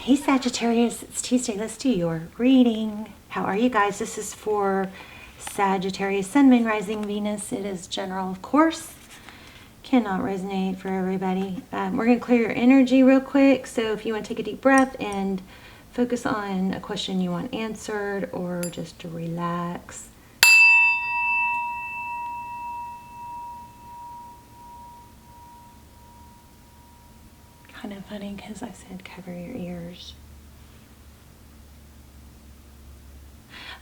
Hey Sagittarius, it's Tuesday. Let's do your reading. How are you guys? This is for Sagittarius, Sun, Moon, Rising, Venus. It is general, of course. Cannot resonate for everybody. We're going to clear your energy real quick. So if you want to take a deep breath and focus on a question you want answered or just to relax. Kind of funny because I said cover your ears.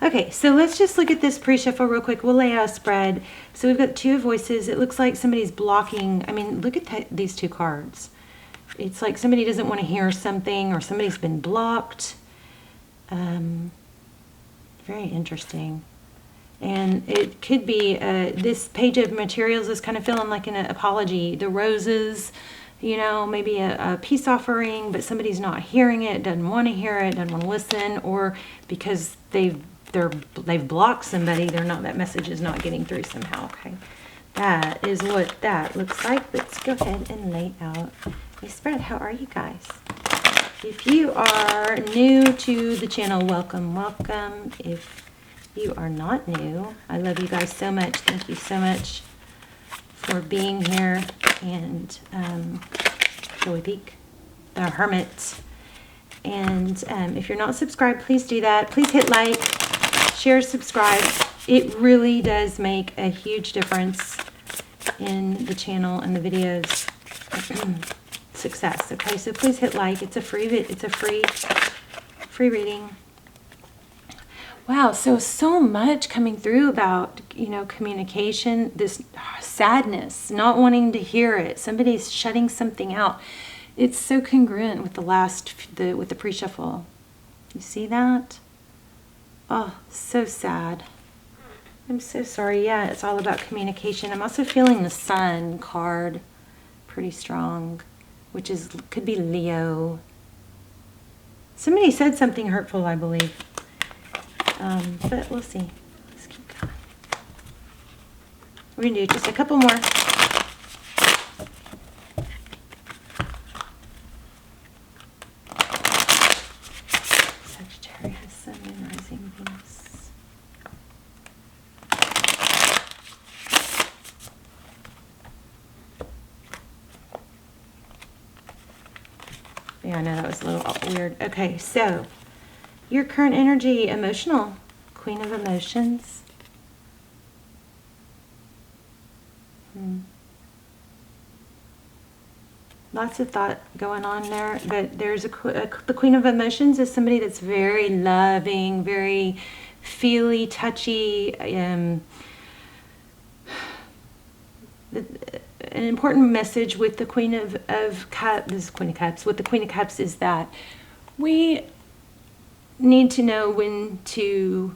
Okay, so let's just look at this pre-shuffle real quick. We'll lay out a spread. So we've got two voices. It looks like somebody's blocking. I mean, look at these two cards. It's like somebody doesn't want to hear something or somebody's been blocked. Very interesting. And it could be, this page of materials is kind of feeling like an apology. The roses, you know, maybe a peace offering, but somebody's not hearing it, doesn't want to hear it, doesn't want to listen, or because they've blocked somebody, that message is not getting through somehow. Okay, that is what that looks like. Let's go ahead and lay out a spread. How are you guys? If you are new to the channel, welcome, welcome. If you are not new, I love you guys so much. Thank you so much for being here. And shall we peek? The Hermit. And if you're not subscribed, please do that. Please hit like, share, subscribe. It really does make a huge difference in the channel and the videos success. Okay, so please hit like. It's a free reading. Wow, so much coming through about, you know, communication, this sadness, not wanting to hear it. Somebody's shutting something out. It's so congruent with with the pre-shuffle. You see that? Oh, so sad. I'm so sorry. Yeah, it's all about communication. I'm also feeling the Sun card pretty strong, which could be Leo. Somebody said something hurtful, I believe. But we'll see. Let's keep going. We're going to do just a couple more. Sagittarius, Sun, Moon, Rising, Venus. Yeah, I know that was a little weird. Okay, so your current energy, emotional, Queen of Emotions. Lots of thought going on there, but there's the Queen of Emotions is somebody that's very loving, very feely, touchy. An important message with the Queen of Cups, this is Queen of Cups, with the Queen of Cups is that we need to know when to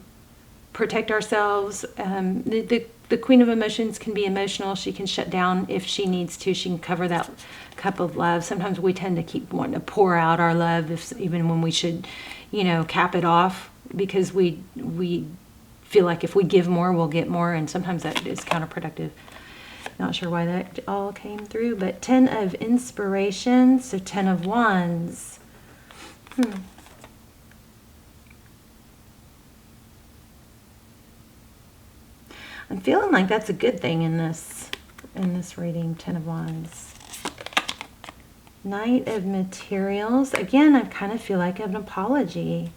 protect ourselves. The Queen of Emotions can be emotional. She can shut down if she needs to. She can cover that cup of love. Sometimes we tend to keep wanting to pour out our love, even when we should, you know, cap it off, because we feel like if we give more, we'll get more, and sometimes that is counterproductive. Not sure why that all came through, but 10 of Inspiration, so 10 of Wands. I'm feeling like that's a good thing in this reading, 10 of Wands. Knight of Materials. Again, I kind of feel like an apology.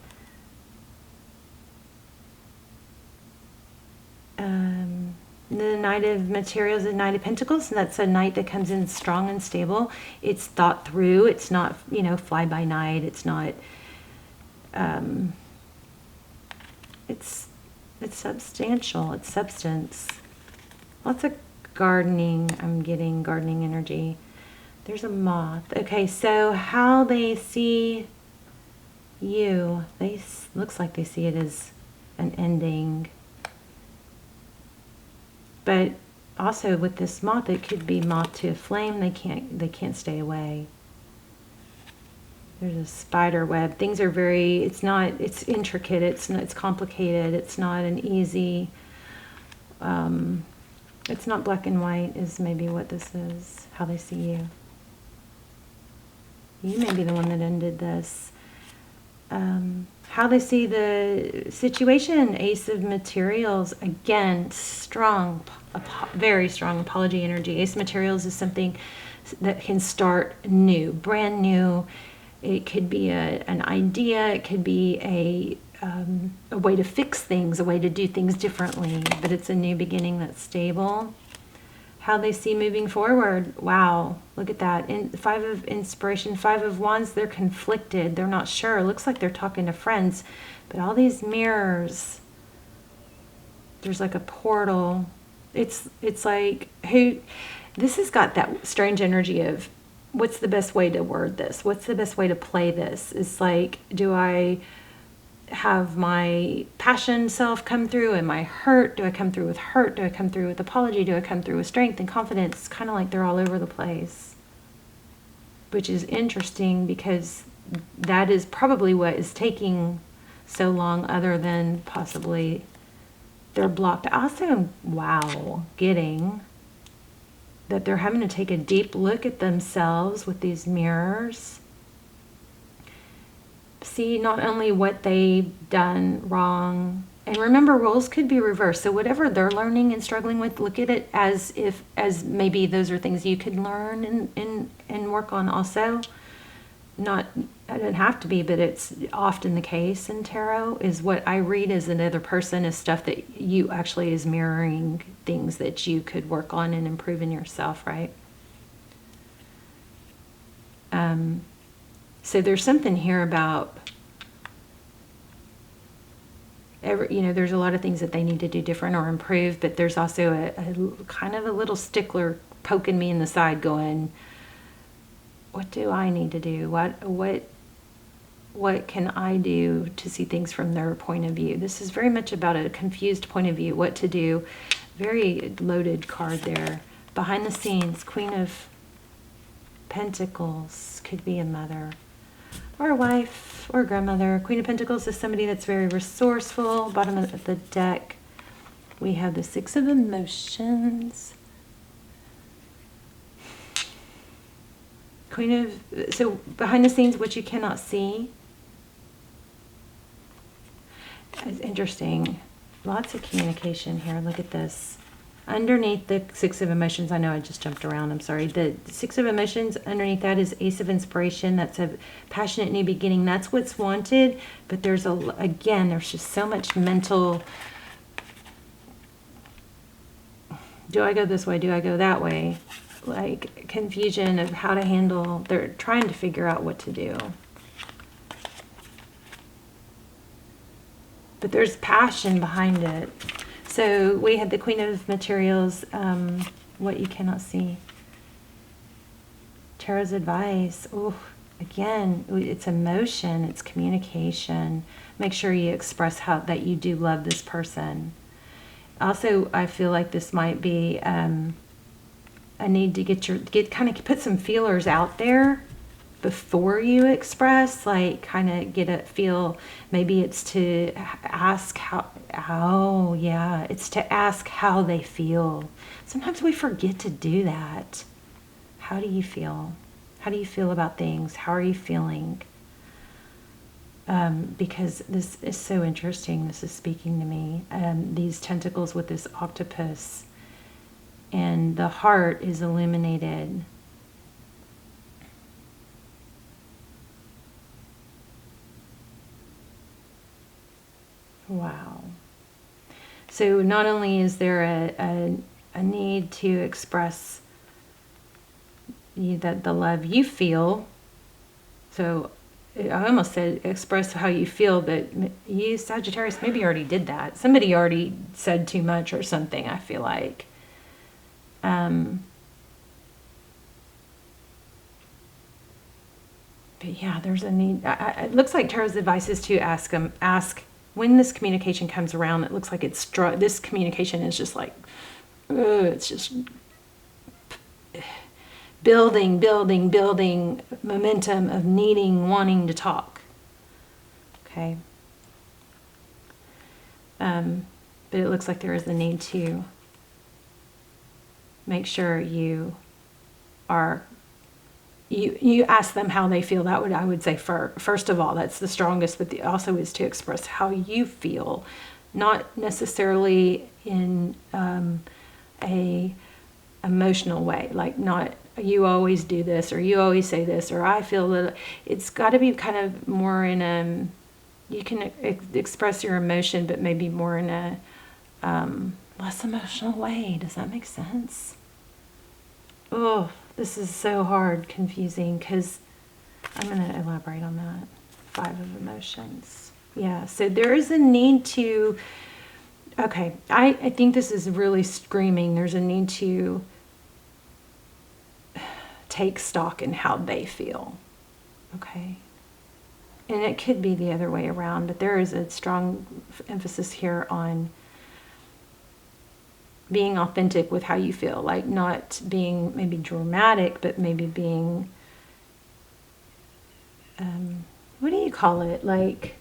The Knight of Materials is Knight of Pentacles, and that's a knight that comes in strong and stable. It's thought through. It's not, you know, fly by night. It's not, it's substantial. It's substance. Lots of gardening. I'm getting gardening energy. There's a moth. Okay, so how they see you, looks like they see it as an ending. But also with this moth, it could be moth to a flame. They can't stay away. There's a spider web. Things are it's intricate. It's complicated. It's not an easy, it's not black and white is maybe what this is, how they see you. You may be the one that ended this. How they see the situation. Ace of Materials, again, strong, very strong apology energy. Ace of Materials is something that can start new, brand new. It could be an idea. It could be a way to fix things, a way to do things differently, but it's a new beginning that's stable. How they see moving forward. Wow, look at that. Five of Inspiration, Five of Wands, they're conflicted. They're not sure. It looks like they're talking to friends, but all these mirrors, there's like a portal. It's like, who, this has got that strange energy of, what's the best way to word this? What's the best way to play this? It's like, do I have my passion self come through? Am I hurt? Do I come through with hurt? Do I come through with apology? Do I come through with strength and confidence? It's kind of like they're all over the place, which is interesting because that is probably what is taking so long, other than possibly they're blocked. Also, wow, getting that they're having to take a deep look at themselves with these mirrors. See not only what they've done wrong, and remember, roles could be reversed. So whatever they're learning and struggling with, look at it as maybe those are things you could learn and work on also. Not, it doesn't have to be, but it's often the case in tarot, is what I read as another person is stuff that you actually is mirroring things that you could work on and improve in yourself, right? So there's something here about, there's a lot of things that they need to do different or improve, but there's also a kind of a little stickler poking me in the side going, what do I need to do? What can I do to see things from their point of view? This is very much about a confused point of view, what to do. Very loaded card there. Behind the scenes, Queen of Pentacles, could be a mother or a wife or a grandmother. Queen of Pentacles is somebody that's very resourceful. Bottom of the deck, we have the Six of Emotions. So behind the scenes, what you cannot see. It's interesting. Lots of communication here. Look at this. Underneath the Six of Emotions, I know I just jumped around, I'm sorry. The Six of Emotions, underneath that is Ace of Inspiration. That's a passionate new beginning. That's what's wanted. But there's, again, there's just so much mental, do I go this way? Do I go that way? Like confusion of how to handle. They're trying to figure out what to do. But there's passion behind it. So we had the Queen of Materials, what you cannot see. Tarot's advice. Oh, again, it's emotion, it's communication. Make sure you express that you do love this person. Also, I feel like this might be a need to kind of put some feelers out there before you express, like kind of get a feel. Maybe it's to ask it's to ask how they feel. Sometimes we forget to do that. How do you feel? How do you feel about things? How are you feeling? Because this is so interesting. This is speaking to me. These tentacles with this octopus, and the heart is illuminated. Wow. So not only is there a need to express that the love you feel, so I almost said express how you feel, but you, Sagittarius, maybe already did that. Somebody already said too much or something, I feel like. But yeah, there's a need. It looks like Tarot's advice is to ask when this communication comes around. It looks like this communication is just like, it's just building momentum of wanting to talk. Okay. But it looks like there is a need to make sure you are you ask them how they feel. That would, I would say, first of all, that's the strongest, but also is to express how you feel, not necessarily in a emotional way, like not you always do this or you always say this or I feel that. It's got to be kind of more in a, you can express your emotion, but maybe more in a less emotional way. Does that make sense? Oh, this is so hard, confusing, because I'm going to elaborate on that. 5 of emotions. Yeah, so there is a need to, okay, I think this is really screaming. There's a need to take stock in how they feel. Okay. And it could be the other way around, but there is a strong emphasis here on being authentic with how you feel, like not being maybe dramatic, but maybe being, what do you call it? Like,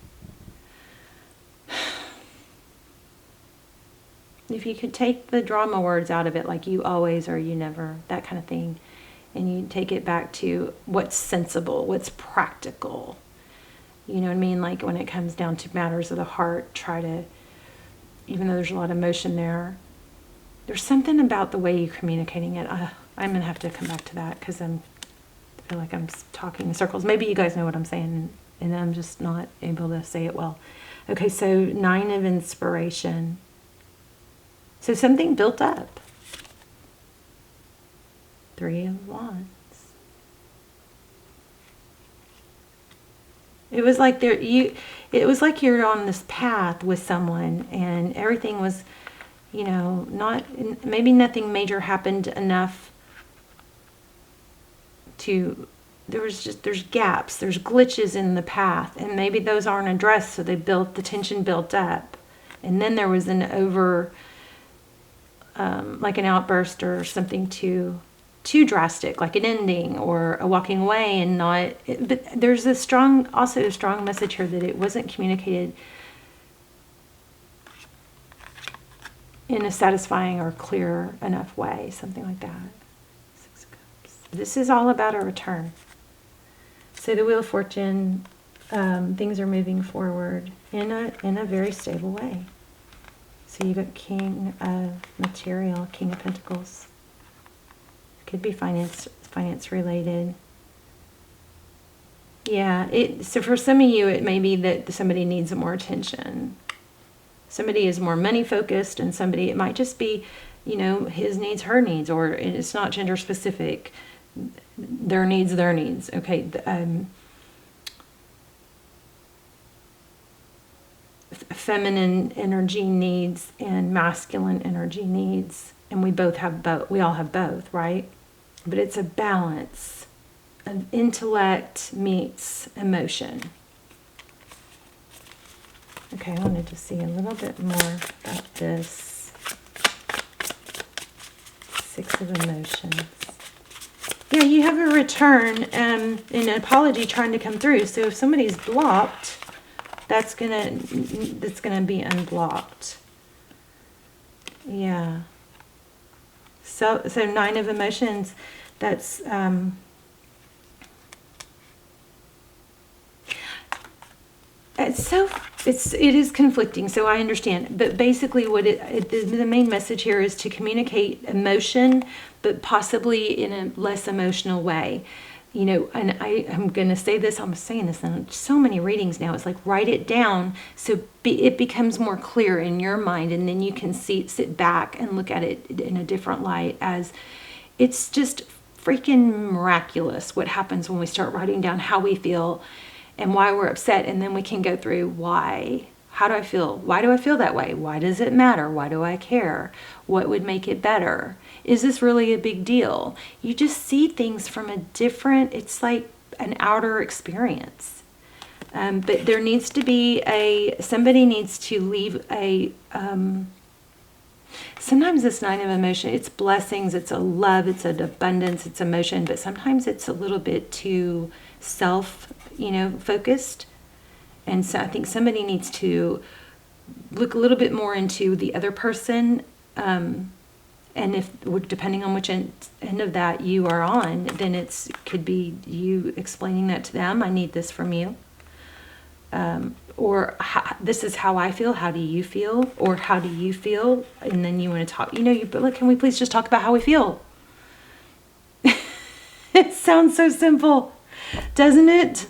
if you could take the drama words out of it, like you always or you never, that kind of thing, and you take it back to what's sensible, what's practical. You know what I mean? Like when it comes down to matters of the heart, try to, even though there's a lot of emotion there, there's something about the way you're communicating it. I'm going to have to come back to that because I feel like I'm talking in circles. Maybe you guys know what I'm saying, and I'm just not able to say it well. Okay, so 9 of inspiration. So something built up. 3 of wands. It was like it was like you're on this path with someone, and everything was, you know, maybe nothing major happened enough to, there's gaps, there's glitches in the path, and maybe those aren't addressed, so the tension built up, and then there was an like an outburst or something too drastic, like an ending or a walking away, and but there's also a strong message here that it wasn't communicated in a satisfying or clear enough way, something like that. 6 of Cups. This is all about a return. So the Wheel of Fortune, things are moving forward in a very stable way. So you got King of Material, King of Pentacles. Could be finance related. Yeah, so for some of you, it may be that somebody needs more attention. Somebody is more money focused, and somebody, it might just be, you know, his needs, her needs, or it's not gender specific. Their needs. Okay. Feminine energy needs and masculine energy needs, and we all have both, right? But it's a balance of intellect meets emotion. Okay, I wanted to see a little bit more about this. 6 of Emotions. Yeah, you have a return and an apology trying to come through. So if somebody's blocked, that's gonna be unblocked. Yeah. So 9 of Emotions. That's it is conflicting, so I understand. But basically the main message here is to communicate emotion, but possibly in a less emotional way. You know, and I'm going to say this, I'm saying this in so many readings now. It's like, write it down so it becomes more clear in your mind, and then you can sit back and look at it in a different light, as it's just freaking miraculous what happens when we start writing down how we feel and why we're upset, and then we can go through why. How do I feel? Why do I feel that way? Why does it matter? Why do I care? What would make it better? Is this really a big deal? You just see things from a different, it's like an outer experience. But there needs to be somebody needs to leave sometimes this 9 of Emotion, it's blessings, it's a love, it's an abundance, it's emotion, but sometimes it's a little bit too focused. And so I think somebody needs to look a little bit more into the other person, And if, depending on which end of that you are on, then could be you explaining that to them. I need this from you. Or this is how I feel. How do you feel? Or how do you feel? And then you want to talk, but like, can we please just talk about how we feel? It sounds so simple, doesn't it?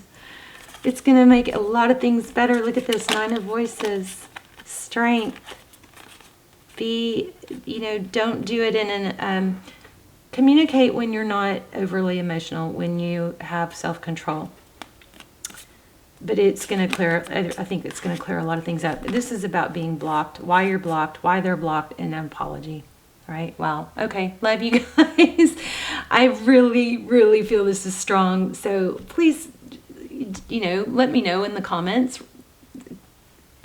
It's going to make a lot of things better. Look at this, 9 of Voices, strength. Don't do it in an, communicate when you're not overly emotional, when you have self-control. But it's going to clear, I think it's going to clear a lot of things up. This is about being blocked, why you're blocked, why they're blocked, and an apology. Right? Wow. Okay. Love you guys. I really, really feel this is strong. So please, let me know in the comments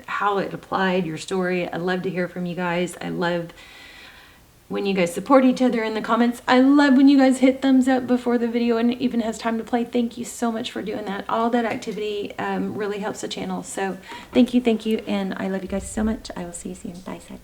how it applied, your story. I'd love to hear from you guys. I love when you guys support each other in the comments. I love when you guys hit thumbs up before the video and even has time to play. Thank you so much for doing that. All that activity really helps the channel. So thank you. And I love you guys so much. I will see you soon. Bye, Sag.